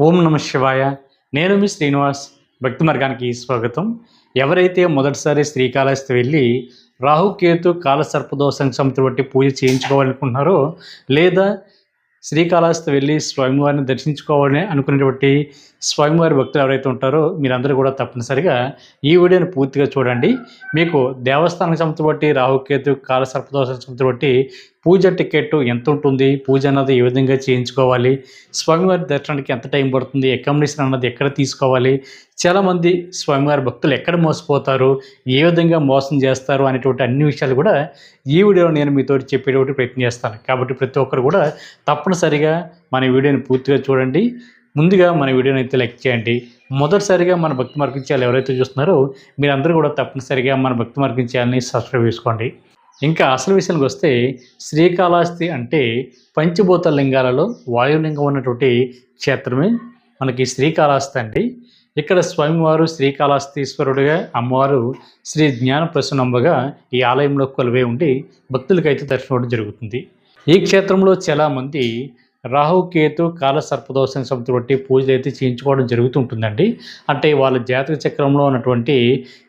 ఓం నమ శివాయ. నేను మీ శ్రీనివాస్. భక్తి మార్గానికి స్వాగతం. ఎవరైతే మొదటిసారి శ్రీకాళహస్తి వెళ్ళి రాహుకేతు కాలసర్పదోషానికి సంబంధించి పూజ చేయించుకోవాలనుకుంటున్నారో, లేదా శ్రీకాళహస్తి వెళ్ళి స్వామివారిని దర్శించుకోవాలని అనుకునేటువంటి స్వామివారి భక్తులు ఎవరైతే ఉంటారో మీరందరూ కూడా తప్పనిసరిగా ఈ వీడియోని పూర్తిగా చూడండి. మీకు దేవస్థానానికి సంబంధించి రాహుకేతు కాలసర్పదోషానికి సంబంధించి పూజ టికెట్ ఎంత ఉంటుంది, పూజ అన్నది ఏ విధంగా చేయించుకోవాలి, స్వామివారి దర్శనానికి ఎంత టైం పడుతుంది, అకామిడేషన్ అన్నది ఎక్కడ తీసుకోవాలి, చాలామంది స్వామివారి భక్తులు ఎక్కడ మోసపోతారు, ఏ విధంగా మోసం చేస్తారు అనేటువంటి అన్ని విషయాలు కూడా ఈ వీడియోలో నేను మీతో చెప్పేటువంటి ప్రయత్నం చేస్తాను. కాబట్టి ప్రతి ఒక్కరు కూడా తప్పనిసరిగా మన వీడియోని పూర్తిగా చూడండి. ముందుగా మన వీడియోని అయితే లైక్ చేయండి. మొదటిసారిగా మన భక్తి మార్గం ఛానల్ ఎవరైతే చూస్తున్నారో మీరందరూ కూడా తప్పనిసరిగా మన భక్తి మార్గం ఛానల్ని సబ్స్క్రైబ్ చేసుకోండి. ఇంకా అసలు విషయానికి వస్తే, శ్రీకాళహస్తి అంటే పంచభూత లింగాలలో వాయులింగం ఉన్నటువంటి క్షేత్రమే మనకి శ్రీకాళహస్తి అండి. ఇక్కడ స్వామివారు శ్రీకాళహస్తీశ్వరుడిగా, అమ్మవారు శ్రీ జ్ఞాన ప్రసన్నమ్మగా ఈ ఆలయంలో కొలువై ఉండి భక్తులకైతే దర్శనం జరుగుతుంది. ఈ క్షేత్రంలో చాలామంది రాహుకేతు కాలసర్పదోషానికి సంబంధించి పూజలు అయితే చేయించుకోవడం జరుగుతూ ఉంటుందండి. అంటే వాళ్ళ జాతక చక్రంలో ఉన్నటువంటి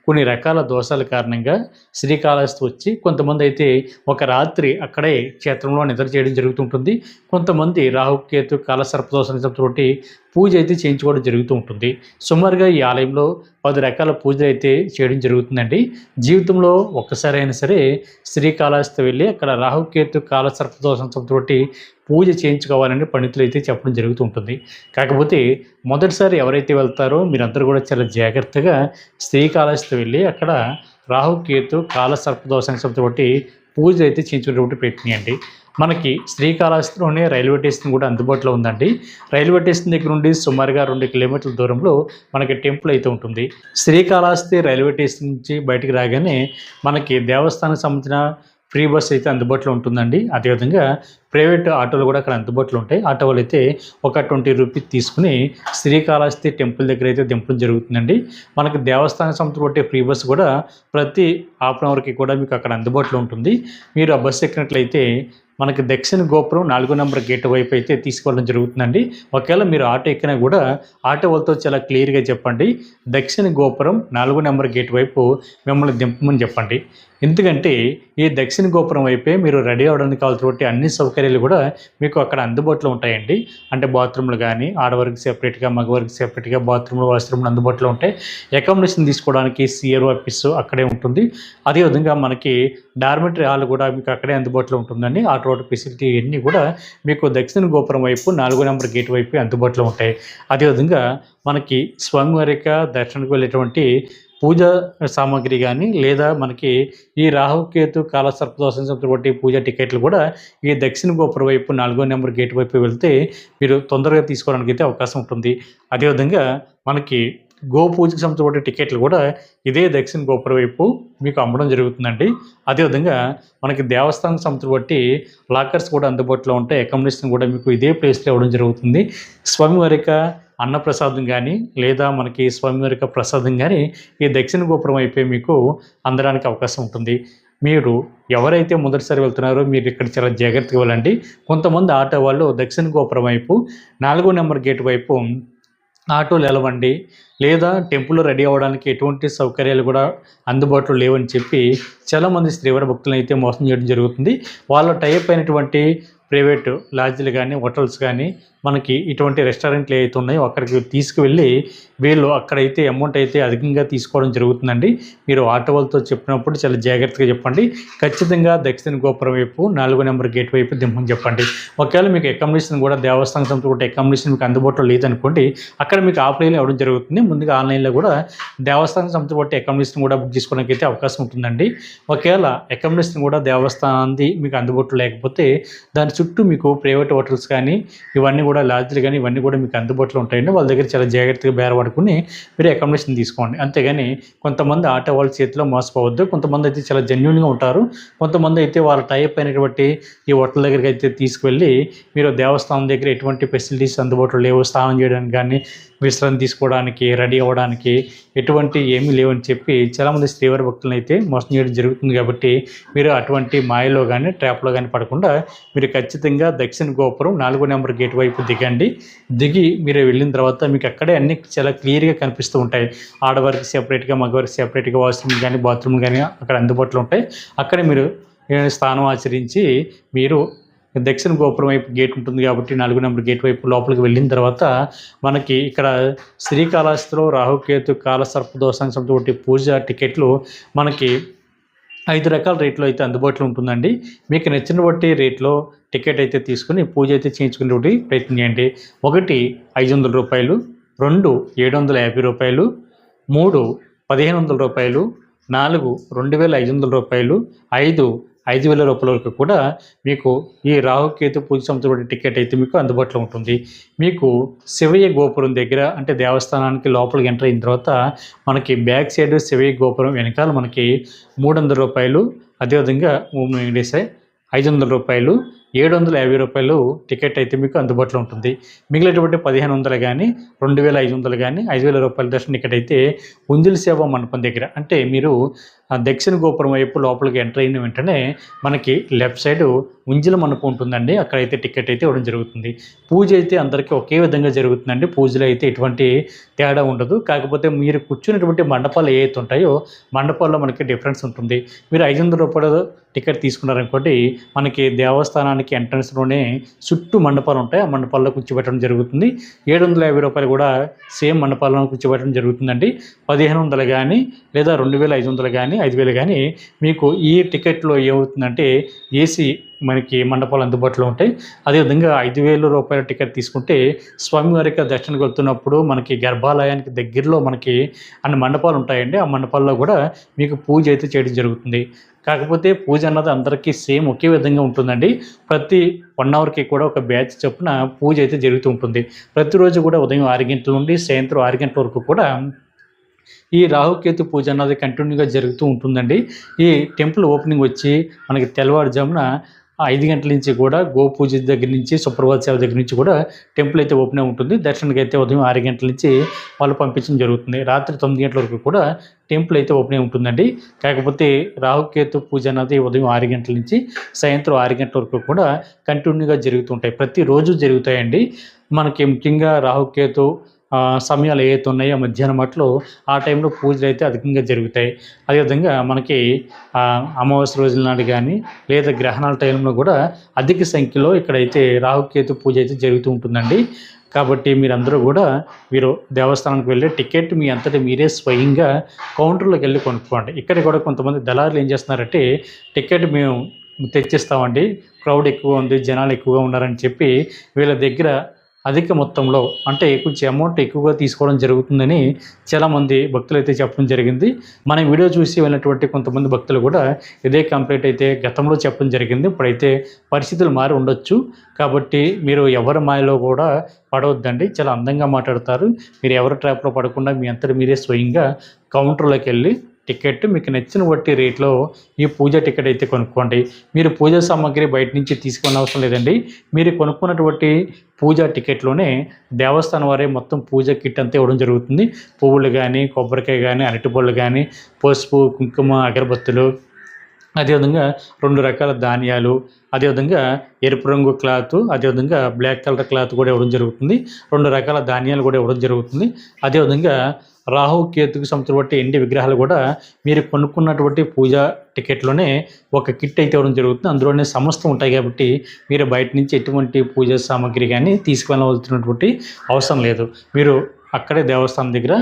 కొన్ని రకాల దోషాల కారణంగా శ్రీకాళహస్తి వచ్చి కొంతమంది అయితే ఒక రాత్రి అక్కడే క్షేత్రంలో నిద్ర చేయడం జరుగుతుంటుంది. కొంతమంది రాహుకేతు కాలసర్పదోషానికి సంబంధించి పూజ అయితే చేయించుకోవడం జరుగుతూ ఉంటుంది. సుమారుగా ఈ ఆలయంలో 10 రకాల పూజలు అయితే చేయడం జరుగుతుందండి. జీవితంలో ఒక్కసారి అయినా సరే శ్రీకాళహస్తి వెళ్ళి అక్కడ రాహుకేతు కాలసర్పదోషానికి సంబంధించి పూజ చేయించుకోవాలని పండితులు అయితే చెప్పడం జరుగుతూ ఉంటుంది. కాకపోతే మొదటిసారి ఎవరైతే వెళ్తారో మీరందరూ కూడా చాలా జాగ్రత్తగా శ్రీకాళహస్తి వెళ్ళి అక్కడ రాహుకేతు కాలసర్పదోషానికి సంబంధించి పూజలు అయితే చేయించుకునేటువంటి ప్రయత్నం అండి. మనకి శ్రీకాళహస్తిలోనే రైల్వే స్టేషన్ కూడా అందుబాటులో ఉందండి. రైల్వే స్టేషన్ దగ్గర నుండి సుమారుగా 2 కిలోమీటర్ల దూరంలో మనకి టెంపుల్ అయితే ఉంటుంది. శ్రీకాళహస్తి రైల్వే స్టేషన్ నుంచి బయటికి రాగానే మనకి దేవస్థానానికి సంబంధించిన ఫ్రీ బస్ అయితే అందుబాటులో ఉంటుందండి. అదేవిధంగా ప్రైవేట్ ఆటోలు కూడా అక్కడ అందుబాటులో ఉంటాయి. ఆటో వాళ్ళు అయితే ఒక 20 రూపీస్ తీసుకుని శ్రీకాళహస్తి టెంపుల్ దగ్గర అయితే దింపడం జరుగుతుందండి. మనకి దేవస్థానం సంబంధించి ఫ్రీ బస్ కూడా ప్రతి హాఫ్ అన్ అవర్కి కూడా మీకు అక్కడ అందుబాటులో ఉంటుంది. మీరు ఆ బస్సు ఎక్కినట్లయితే మనకి దక్షిణ గోపురం 4వ నెంబర్ గేట్ వైపు అయితే తీసుకెళ్ళడం జరుగుతుందండి. ఒకవేళ మీరు ఆటో ఎక్కినా కూడా ఆటో వాళ్ళతో చాలా క్లియర్గా చెప్పండి, దక్షిణ గోపురం 4వ నెంబర్ గేట్ వైపు మిమ్మల్ని దింపమని చెప్పండి. ఎందుకంటే ఈ దక్షిణ గోపురం వైపే మీరు రెడీ అవ్వడానికి కావాల్సినటువంటి అన్ని సౌకర్యాలు కూడా మీకు అక్కడ అందుబాటులో ఉంటాయండి. అంటే బాత్రూమ్లు కానీ ఆడవారికి సెపరేట్గా, మగవారికి సెపరేట్గా బాత్రూమ్లు, వాష్రూమ్లు అందుబాటులో ఉంటాయి. అకామిడేషన్ తీసుకోవడానికి సిఆర్ఓ ఆఫీస్ అక్కడే ఉంటుంది. అదేవిధంగా మనకి డార్మెటరీ హాల్ కూడా మీకు అక్కడే అందుబాటులో ఉంటుందండి. ఆటో ఫెసిలిటీ ఇవన్నీ కూడా మీకు దక్షిణ గోపురం వైపు 4వ నెంబర్ గేట్ వైపు అందుబాటులో ఉంటాయి. అదేవిధంగా మనకి స్వామివారి దర్శనానికి వెళ్ళేటువంటి పూజా సామాగ్రి కానీ, లేదా మనకి ఈ రాహుకేతు కాలసర్పదోషానికి సంబంధించి పూజా టికెట్లు కూడా ఈ దక్షిణ గోపురం వైపు 4వ నెంబర్ గేట్ వైపు వెళ్తే మీరు తొందరగా తీసుకోవడానికి అయితే అవకాశం ఉంటుంది. అదేవిధంగా మనకి పూజకు సంబంధించిన టికెట్లు కూడా ఇదే దక్షిణ గోపురం వైపు మీకు అమ్మడం జరుగుతుందండి. అదేవిధంగా మనకి దేవస్థానం సంబంధించి లాకర్స్ కూడా అందుబాటులో ఉంటాయి. అకామిడేషన్ కూడా మీకు ఇదే ప్లేస్లో ఇవ్వడం జరుగుతుంది. స్వామివారి అన్నప్రసాదం కానీ, లేదా మనకి స్వామివారి ప్రసాదం కానీ ఈ దక్షిణ గోపురం వైపే మీకు అందడానికి అవకాశం ఉంటుంది. మీరు ఎవరైతే మొదటిసారి వెళ్తున్నారో మీరు ఇక్కడ చాలా జాగ్రత్తగా వెళ్ళండి. కొంతమంది ఆటో వాళ్ళు దక్షిణ గోపురం వైపు 4వ నెంబర్ గేట్ వైపు ఆటోలు వెళ్ళవండి, లేదా టెంపుల్లో రెడీ అవ్వడానికి ఎటువంటి సౌకర్యాలు కూడా అందుబాటులో లేవని చెప్పి చాలామంది శ్రీవారి భక్తులను అయితే మోసం చేయడం జరుగుతుంది. వాళ్ళ టైప్ అయినటువంటి ప్రైవేటు లాడ్జీలు కానీ, హోటల్స్ కానీ, మనకి ఇటువంటి రెస్టారెంట్లు ఏవైతే ఉన్నాయో అక్కడికి తీసుకువెళ్ళి వీళ్ళు అక్కడైతే అమౌంట్ అయితే అధికంగా తీసుకోవడం జరుగుతుందండి. మీరు ఆటో వాళ్ళతో చెప్పినప్పుడు చాలా జాగ్రత్తగా చెప్పండి. ఖచ్చితంగా దక్షిణ గోపురం వైపు 4వ నెంబర్ గేట్ వైపు దింపని చెప్పండి. ఒకవేళ మీకు అకామిడేషన్ కూడా దేవస్థానం సంబంధించిన అకామిడేషన్ మీకు అందుబాటులో లేదనుకోండి, అక్కడ మీకు ఆఫ్లైన్లో ఇవ్వడం జరుగుతుంది. ముందుగా ఆన్లైన్లో కూడా దేవస్థానం సంబంధించిన అకామిడేషన్ కూడా బుక్ చేసుకోవడానికి అయితే అవకాశం ఉంటుందండి. ఒకవేళ అకామిడేషన్ కూడా దేవస్థానాన్ని మీకు అందుబాటులో లేకపోతే దాని చుట్టూ మీకు ప్రైవేట్ హోటల్స్ కానీ, ఇవన్నీ కూడా లాడ్జ్లు కానీ, ఇవన్నీ కూడా మీకు అందుబాటులో ఉంటాయండి. వాళ్ళ దగ్గర చాలా జాగ్రత్తగా బేరపడుకుని మీరు అకామిడేషన్ తీసుకోండి. అంతేగాని కొంతమంది ఆటో వాళ్ళ చేతిలో మోసపోవద్దు. కొంతమంది అయితే చాలా జెన్యూన్గా ఉంటారు. కొంతమంది అయితే వాళ్ళ టైప్ అయినటువంటి ఈ హోటల్ దగ్గరికి అయితే తీసుకువెళ్ళి మీరు దేవస్థానం దగ్గర ఎటువంటి ఫెసిలిటీస్ అందుబాటులో లేవు, స్నానం చేయడానికి కానీ, విశ్రాంతి తీసుకోవడానికి, రెడీ అవ్వడానికి ఎటువంటి ఏమీ లేవని చెప్పి చాలామంది శ్రీవారి భక్తులను అయితే మోసం చేయడం జరుగుతుంది. కాబట్టి మీరు అటువంటి మాయలో కానీ, ట్రాప్లో కానీ పడకుండా మీరు ఖచ్చితంగా దక్షిణ గోపురం 4వ నెంబర్ గేట్ వైపు వైపు దిగండి. దిగి మీరు వెళ్ళిన తర్వాత మీకు అక్కడే అన్నీ చాలా క్లియర్గా కనిపిస్తూ ఉంటాయి. ఆడవారికి సెపరేట్గా, మగవారికి సెపరేట్గా వాష్రూమ్ కానీ బాత్రూమ్ కానీ అక్కడ అందుబాటులో ఉంటాయి. అక్కడే మీరు స్థానం ఆచరించి మీరు దక్షిణ గోపురం వైపు గేట్ ఉంటుంది కాబట్టి 4 నెంబర్ గేట్ వైపు లోపలికి వెళ్ళిన తర్వాత మనకి ఇక్కడ శ్రీకాళహస్తిలో రాహుకేతు కాల సర్పదోషానికి సంబంధించిన పూజ టికెట్లు మనకి 5 రకాల రేట్లో అయితే అందుబాటులో ఉంటుందండి. మీకు నచ్చిన బట్టి రేట్లో టికెట్ అయితే తీసుకుని పూజ అయితే చేయించుకునే ప్రయత్నం చేయండి. 1 500 రూపాయలు, 2 750 రూపాయలు, 3 1500 రూపాయలు, 4 2500 రూపాయలు, 5 5,000 రూపాయల వరకు కూడా మీకు ఈ రాహుకేతు పూజ సంబంధించిన టికెట్ అయితే మీకు అందుబాటులో ఉంటుంది. మీకు శివయ్య గోపురం దగ్గర అంటే దేవస్థానానికి లోపలికి ఎంటర్ అయిన తర్వాత మనకి బ్యాక్ సైడ్ శివయ్య గోపురం వెనకాల మనకి 300 రూపాయలు, అదేవిధంగా ఓం వెంకటేశాయ 500 రూపాయలు, 750 రూపాయలు టికెట్ అయితే మీకు అందుబాటులో ఉంటుంది. మిగిలినటువంటి 1500 కానీ, 2500 కానీ, 5000 రూపాయల దర్శనం టికెట్ అయితే ఉంజుల సేవ మండపం దగ్గర అంటే మీరు దక్షిణ గోపురం వైపు లోపలికి ఎంటర్ అయిన వెంటనే మనకి లెఫ్ట్ సైడ్ ఉంజుల మండపం ఉంటుందండి. అక్కడైతే టికెట్ అయితే ఇవ్వడం జరుగుతుంది. పూజ అయితే అందరికీ ఒకే విధంగా జరుగుతుందండి. పూజలో అయితే ఎటువంటి తేడా ఉండదు. కాకపోతే మీరు కూర్చున్నటువంటి మండపాలు ఏవైతే ఉంటాయో మండపాల్లో మనకి డిఫరెన్స్ ఉంటుంది. మీరు 500 రూపాయల టికెట్ తీసుకున్నారనుకోండి, మనకి దేవస్థానానికి ఎంట్రన్స్లోనే చుట్టూ మండపాలు ఉంటాయి. ఆ మండపాల్లో కూర్చోబెట్టడం జరుగుతుంది. 750 రూపాయలు కూడా సేమ్ మండపాల్లో కూర్చోబెట్టడం జరుగుతుందండి. 1500 కానీ లేదా 2500 కానీ 5000 కానీ మీకు ఈ టికెట్లో ఏమవుతుందంటే ఏసీ మనకి మండపాలు అందుబాటులో ఉంటాయి. అదేవిధంగా 5,000 రూపాయల టికెట్ తీసుకుంటే స్వామివారికి దర్శనకు వెళ్తున్నప్పుడు మనకి గర్భాలయానికి దగ్గరలో మనకి అన్ని మండపాలు ఉంటాయండి. ఆ మండపాల్లో కూడా మీకు పూజ అయితే చేయడం జరుగుతుంది. కాకపోతే పూజ అన్నది అందరికీ సేమ్ ఒకే విధంగా ఉంటుందండి. ప్రతి 1 అవర్కి కూడా ఒక బ్యాచ్ చొప్పున పూజ అయితే జరుగుతూ ఉంటుంది. ప్రతిరోజు కూడా ఉదయం 6 గంటల నుండి సాయంత్రం 6 గంటల వరకు కూడా ఈ రాహుకేతు పూజ అన్నది కంటిన్యూగా జరుగుతూ ఉంటుందండి. ఈ టెంపుల్ ఓపెనింగ్ వచ్చి మనకి తెల్లవారుజామున 5 గంటల నుంచి కూడా గోపూజ దగ్గర నుంచి సుప్రభాత సేవ దగ్గర నుంచి కూడా టెంపుల్ అయితే ఓపెన్ ఉంటుంది. దర్శనానికి అయితే ఉదయం 6 గంటల నుంచి వాళ్ళు పంపించడం జరుగుతుంది. రాత్రి 9 గంటల వరకు కూడా టెంపుల్ అయితే ఓపెన్ ఉంటుందండి. కాకపోతే రాహుకేతు పూజ అన్నది ఉదయం 6 గంటల నుంచి సాయంత్రం 6 గంటల వరకు కూడా కంటిన్యూగా జరుగుతుంటాయి. ప్రతిరోజు జరుగుతాయండి. మనకి ముఖ్యంగా రాహుకేతు సమయాలు ఏవైతే ఉన్నాయో మధ్యాహ్నం మట్లో ఆ టైంలో పూజలు అయితే అధికంగా జరుగుతాయి. అదేవిధంగా మనకి అమావాస్య రోజుల నాడు కానీ లేదా గ్రహణాల టైంలో కూడా అధిక సంఖ్యలో ఇక్కడైతే రాహుకేతు పూజ అయితే జరుగుతూ ఉంటుందండి. కాబట్టి మీరందరూ కూడా మీరు దేవస్థానానికి వెళ్ళే టికెట్ మీ అంతటి మీరే స్వయంగా కౌంటర్లోకి వెళ్ళి కొనుక్కోండి. ఇక్కడ కూడా కొంతమంది దళారులు ఏం చేస్తున్నారంటే టికెట్ మేము తెచ్చిస్తామండి, క్రౌడ్ ఎక్కువ ఉంది, జనాలు ఎక్కువగా ఉన్నారని చెప్పి వీళ్ళ దగ్గర అధిక మొత్తంలో అంటే కొంచెం అమౌంట్ ఎక్కువగా తీసుకోవడం జరుగుతుందని చాలామంది భక్తులు అయితే చెప్పడం జరిగింది. మన వీడియో చూసి వెళ్ళినటువంటి కొంతమంది భక్తులు కూడా ఇదే కంప్లైంట్ అయితే గతంలో చెప్పడం జరిగింది. ఇప్పుడైతే పరిస్థితులు మారి ఉండొచ్చు. కాబట్టి మీరు ఎవరి మాయలో కూడా పడవద్దండి. చాలా అందంగా మాట్లాడతారు. మీరు ఎవరి ట్రాప్లో పడకుండా మీ అంతటి మీరే స్వయంగా కౌంటర్లోకి వెళ్ళి టికెట్ మీకు నచ్చిన బట్టి రేట్లో ఈ పూజ టికెట్ అయితే కొనుక్కోండి. మీరు పూజా సామాగ్రి బయట నుంచి తీసుకునే అవసరం లేదండి. మీరు కొనుక్కున్నటువంటి పూజా టికెట్లోనే దేవస్థానం వారే మొత్తం పూజ కిట్ అంతా ఇవ్వడం జరుగుతుంది. పువ్వులు కానీ, కొబ్బరికాయ కానీ, అరటిపళ్ళు కానీ, పసుపు, కుంకుమ, అగరబత్తులు, అదేవిధంగా 2 రకాల ధాన్యాలు, అదేవిధంగా ఎరుపు రంగు క్లాత్, అదేవిధంగా బ్లాక్ కలర్ క్లాత్ కూడా ఇవ్వడం జరుగుతుంది. 2 రకాల ధాన్యాలు కూడా ఇవ్వడం జరుగుతుంది. అదేవిధంగా రాహుకేతుకు సంబంధించిన ఎండి విగ్రహాలు కూడా మీరు కొనుక్కున్నటువంటి పూజా టికెట్లోనే ఒక కిట్ అయితే ఇవ్వడం జరుగుతుంది. అందులోనే సమస్తం ఉంటాయి కాబట్టి మీరు బయట నుంచి ఎటువంటి పూజా సామాగ్రి కానీ తీసుకువెళ్ళవలసినటువంటి అవసరం లేదు. మీరు అక్కడే దేవస్థానం దగ్గర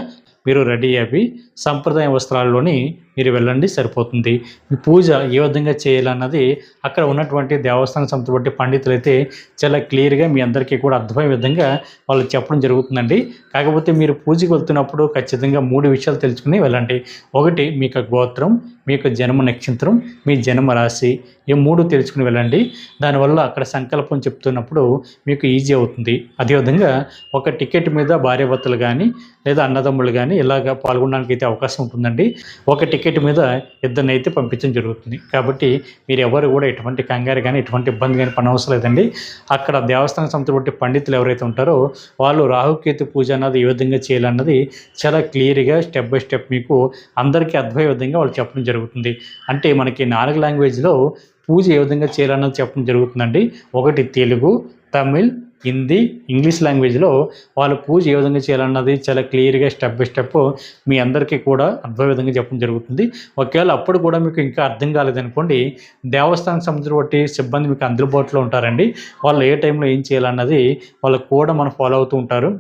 మీరు రెడీ అయ్యి సంప్రదాయ వస్త్రాల్లోని మీరు వెళ్ళండి, సరిపోతుంది. ఈ పూజ ఏ విధంగా చేయాలన్నది అక్కడ ఉన్నటువంటి దేవస్థానం సంబంధించిన పండితులు అయితే చాలా క్లియర్గా మీ అందరికీ కూడా అర్థమయ్యే విధంగా వాళ్ళు చెప్పడం జరుగుతుందండి. కాకపోతే మీరు పూజకి వెళ్తున్నప్పుడు ఖచ్చితంగా 3 విషయాలు తెలుసుకుని వెళ్ళండి. 1 మీ యొక్క గోత్రం, మీ యొక్క జన్మ నక్షత్రం, మీ జన్మ రాశి, ఈ 3 తెలుసుకుని వెళ్ళండి. దానివల్ల అక్కడ సంకల్పం చెప్తున్నప్పుడు మీకు ఈజీ అవుతుంది. అదేవిధంగా ఒక టికెట్ మీద భార్యాభర్తలు కానీ లేదా అన్నదమ్ములు కానీ ఇలాగ పాల్గొనడానికి అయితే అవకాశం ఉంటుందండి. ఒక టికెట్ మీద 2 అయితే పంపించడం జరుగుతుంది. కాబట్టి మీరు ఎవరు కూడా ఎటువంటి కంగారు కానీ ఎటువంటి ఇబ్బంది కానీ పడనవసరం లేదండి. అక్కడ దేవస్థానం సంబంధించిన పండితులు ఎవరైతే ఉంటారో వాళ్ళు రాహుకేతు పూజ అన్నది ఏ విధంగా చేయాలన్నది చాలా క్లియర్గా స్టెప్ బై స్టెప్ మీకు అందరికీ అర్థమయ్యే విధంగా వాళ్ళు చెప్పడం జరుగుతుంది. అంటే మనకి 4 లాంగ్వేజ్లో పూజ ఏ విధంగా చేయాలన్నది చెప్పడం జరుగుతుందండి. 1 తెలుగు, తమిళ్, హిందీ, ఇంగ్లీష్ లాంగ్వేజ్లో వాళ్ళు పూజ ఏ విధంగా చేయాలన్నది చాలా క్లియర్గా స్టెప్ బై స్టెప్ మీ అందరికీ కూడా అర్థమయ్యే విధంగా చెప్పడం జరుగుతుంది. ఒకవేళ అప్పుడు కూడా మీకు ఇంకా అర్థం కాలేదనుకోండి, దేవస్థానం సంబంధించిన బట్టి సిబ్బంది మీకు అందుబాటులో ఉంటారండి. వాళ్ళు ఏ టైంలో ఏం చేయాలన్నది వాళ్ళు కూడా మనం ఫాలో అవుతూ ఉంటారు.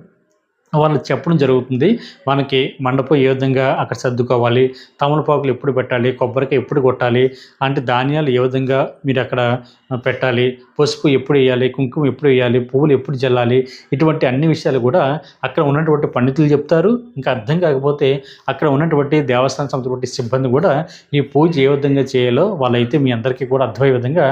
వాళ్ళు చెప్పడం జరుగుతుంది. మనకి మండపం ఏ విధంగా అక్కడ సర్దుకోవాలి, తమలపాకులు ఎప్పుడు పెట్టాలి, కొబ్బరికాయ ఎప్పుడు కొట్టాలి, అంటే ధాన్యాలు ఏ విధంగా మీరు అక్కడ పెట్టాలి, పసుపు ఎప్పుడు వేయాలి, కుంకుమ ఎప్పుడు వేయాలి, పువ్వులు ఎప్పుడు జల్లాలి, ఇటువంటి అన్ని విషయాలు కూడా అక్కడ ఉన్నటువంటి పండితులు చెప్తారు. ఇంకా అర్థం కాకపోతే అక్కడ ఉన్నటువంటి దేవస్థానం సంబంధించిన సిబ్బంది కూడా ఈ పూజ ఏ విధంగా చేయాలో వాళ్ళైతే మీ అందరికీ కూడా అర్థమయ్యే విధంగా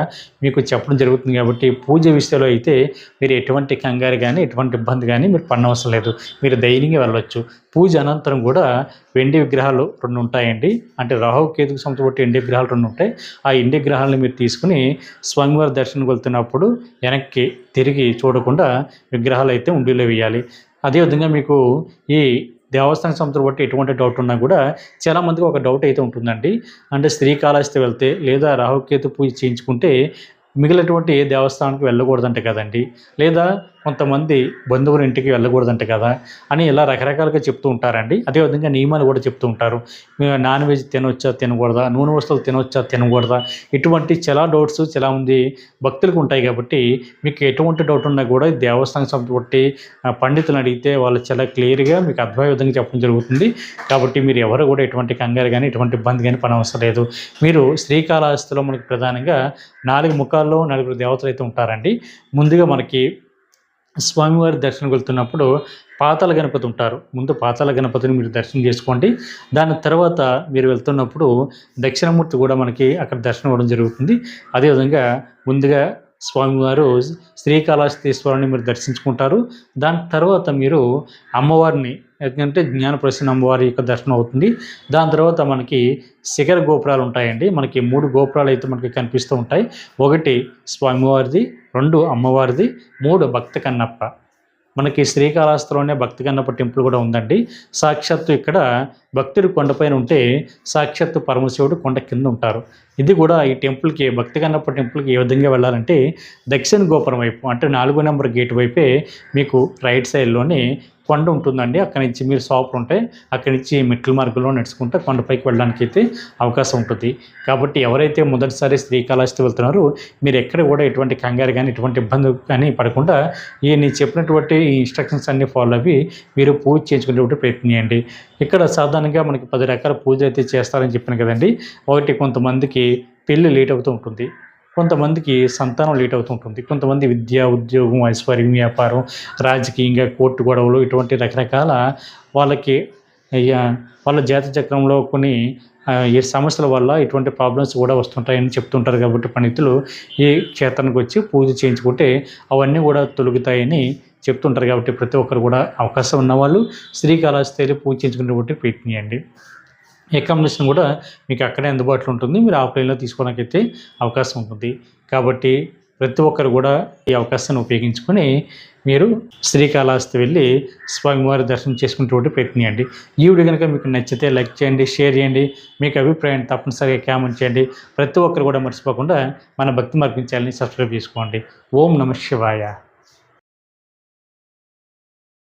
మీకు చెప్పడం జరుగుతుంది. కాబట్టి పూజ విషయంలో అయితే మీరు ఎటువంటి కంగారు కానీ ఎటువంటి ఇబ్బంది కానీ మీరు పడనవసరం లేదు. మీరు ధైర్యంగా వెళ్ళొచ్చు. పూజ అనంతరం కూడా వెండి విగ్రహాలు 2 ఉంటాయండి. అంటే రాహు కేతుకు సంబంధించి వెండి విగ్రహాలు 2 ఉంటాయి. ఆ వెండి విగ్రహాలను మీరు తీసుకుని స్వామివారి దర్శనానికి వెళ్తున్నప్పుడు వెనక్కి తిరిగి చూడకుండా విగ్రహాలు అయితే ఉండిలో వేయాలి. అదేవిధంగా మీకు ఈ దేవస్థానం సంబంధించిన బట్టి ఎటువంటి డౌట్ ఉన్నా కూడా చాలామందికి ఒక డౌట్ అయితే ఉంటుందండి. అంటే శ్రీకాళహస్తి వెళ్తే లేదా రాహుకేతు పూజ చేయించుకుంటే మిగిలినటువంటి ఏ దేవస్థానానికి వెళ్ళకూడదంట కదండి, లేదా కొంతమంది బంధువుల ఇంటికి వెళ్ళకూడదంట కదా అని ఇలా రకరకాలుగా చెప్తూ ఉంటారండి. అదేవిధంగా నియమాలు కూడా చెప్తూ ఉంటారు. నాన్ వెజ్ తినవచ్చా తినకూడదా, నూనె వస్తువులు తినవచ్చా తినకూడదా, ఇటువంటి చాలా డౌట్స్ చాలామంది భక్తులకు ఉంటాయి. కాబట్టి మీకు ఎటువంటి డౌట్ ఉన్నా కూడా దేవస్థానం సంబంధించి పండితులను అడిగితే వాళ్ళు చాలా క్లియర్గా మీకు అర్థమయ్యే విధంగా చెప్పడం జరుగుతుంది. కాబట్టి మీరు ఎవరు కూడా ఎటువంటి కంగారు కానీ ఎటువంటి ఇబ్బంది కానీ పడవసరం లేదు. మీరు శ్రీకాళహస్తిలో మనకి ప్రధానంగా 4 ముఖాల్లో 4 దేవతలు అయితే ఉంటారండి. ముందుగా మనకి స్వామివారి దర్శనం వెళ్తున్నప్పుడు పాతాళ గణపతి ఉంటారు. ముందు పాతాళ గణపతిని మీరు దర్శనం చేసుకోండి. దాని తర్వాత మీరు వెళ్తున్నప్పుడు దక్షిణమూర్తి కూడా మనకి అక్కడ దర్శనం అవ్వడం జరుగుతుంది. అదేవిధంగా ముందుగా స్వామివారు శ్రీకాళహస్తీశ్వరుని మీరు దర్శించుకుంటారు. దాని తర్వాత మీరు అమ్మవారిని, ఎందుకంటే జ్ఞానప్రసన్న అమ్మవారి యొక్క దర్శనం అవుతుంది. దాని తర్వాత మనకి శిఖర గోపురాలు ఉంటాయండి. మనకి 3 గోపురాలు అయితే మనకి కనిపిస్తూ ఉంటాయి. 1 స్వామివారిది, 2 అమ్మవారిది, 3 భక్త కన్నప్ప. మనకి శ్రీకాళహస్తిలోనే భక్తి కన్నప్ప టెంపుల్ కూడా ఉందండి. సాక్షాత్తు ఇక్కడ భక్తుడు కొండపైన ఉంటే సాక్షాత్తు పరమశివుడు కొండ కింద ఉంటారు. ఇది కూడా ఈ టెంపుల్కి, భక్తి కన్నప్ప టెంపుల్కి ఏ విధంగా వెళ్ళాలంటే దక్షిణ గోపురం వైపు, అంటే 4 నెంబర్ గేట్ వైపే మీకు రైట్ సైడ్లోనే కొండ ఉంటుందండి. అక్కడి నుంచి మీరు షాపులు ఉంటాయి, అక్కడి నుంచి మెట్ల మార్గంలో నడుచుకుంటే కొండపైకి వెళ్ళడానికి అయితే అవకాశం ఉంటుంది. కాబట్టి ఎవరైతే మొదటిసారి శ్రీకాళహస్తి వెళ్తున్నారో మీరు ఎక్కడ కూడా ఎటువంటి కంగారు కానీ ఎటువంటి ఇబ్బంది కానీ పడకుండా నేను చెప్పినటువంటి ఈ ఇన్స్ట్రక్షన్స్ అన్నీ ఫాలో అవి మీరు పూజ చేయించుకునేటువంటి ప్రయత్నం చేయండి. ఇక్కడ సాధారణంగా మనకి 10 రకాల పూజ అయితే చేస్తారని చెప్పాను కదండి. ఒకటి, కొంతమందికి పెళ్ళి లేట్ అవుతూ ఉంటుంది, కొంతమందికి సంతానం లేట్ అవుతూ ఉంటుంది, కొంతమంది విద్య, ఉద్యోగం, ఐశ్వర్యం, వ్యాపారం, రాజకీయంగా కోర్టు గొడవలు, ఇటువంటి రకరకాల వాళ్ళకి వాళ్ళ జాతక చక్రంలో కొన్ని ఈ సమస్యల వల్ల ఇటువంటి ప్రాబ్లమ్స్ కూడా వస్తుంటాయని చెప్తుంటారు. కాబట్టి పండితులు ఈ క్షేత్రానికి వచ్చి పూజ చేయించుకుంటే అవన్నీ కూడా తొలగుతాయని చెప్తుంటారు. కాబట్టి ప్రతి ఒక్కరు కూడా అవకాశం ఉన్నవాళ్ళు శ్రీకాళహస్తి పూజ చేయించుకునేటువంటి ప్రయత్నం చేయండి. అకామిడేషన్ కూడా మీకు అక్కడే అందుబాటులో ఉంటుంది. మీరు ఆఫ్లైన్లో తీసుకోవడానికైతే అవకాశం ఉంటుంది. కాబట్టి ప్రతి ఒక్కరు కూడా ఈ అవకాశాన్ని ఉపయోగించుకొని మీరు శ్రీకాళహస్తి వెళ్ళి స్వామివారి దర్శనం చేసుకునేటువంటి ప్రయత్నం చేయండి. ఈ వీడియో కనుక మీకు నచ్చితే లైక్ చేయండి, షేర్ చేయండి, మీకు అభిప్రాయాన్ని తప్పనిసరిగా కామెంట్ చేయండి. ప్రతి ఒక్కరు కూడా మర్చిపోకుండా మన భక్తి మార్గం ఛానల్ని సబ్స్క్రైబ్ చేసుకోండి. ఓం నమః శివాయ.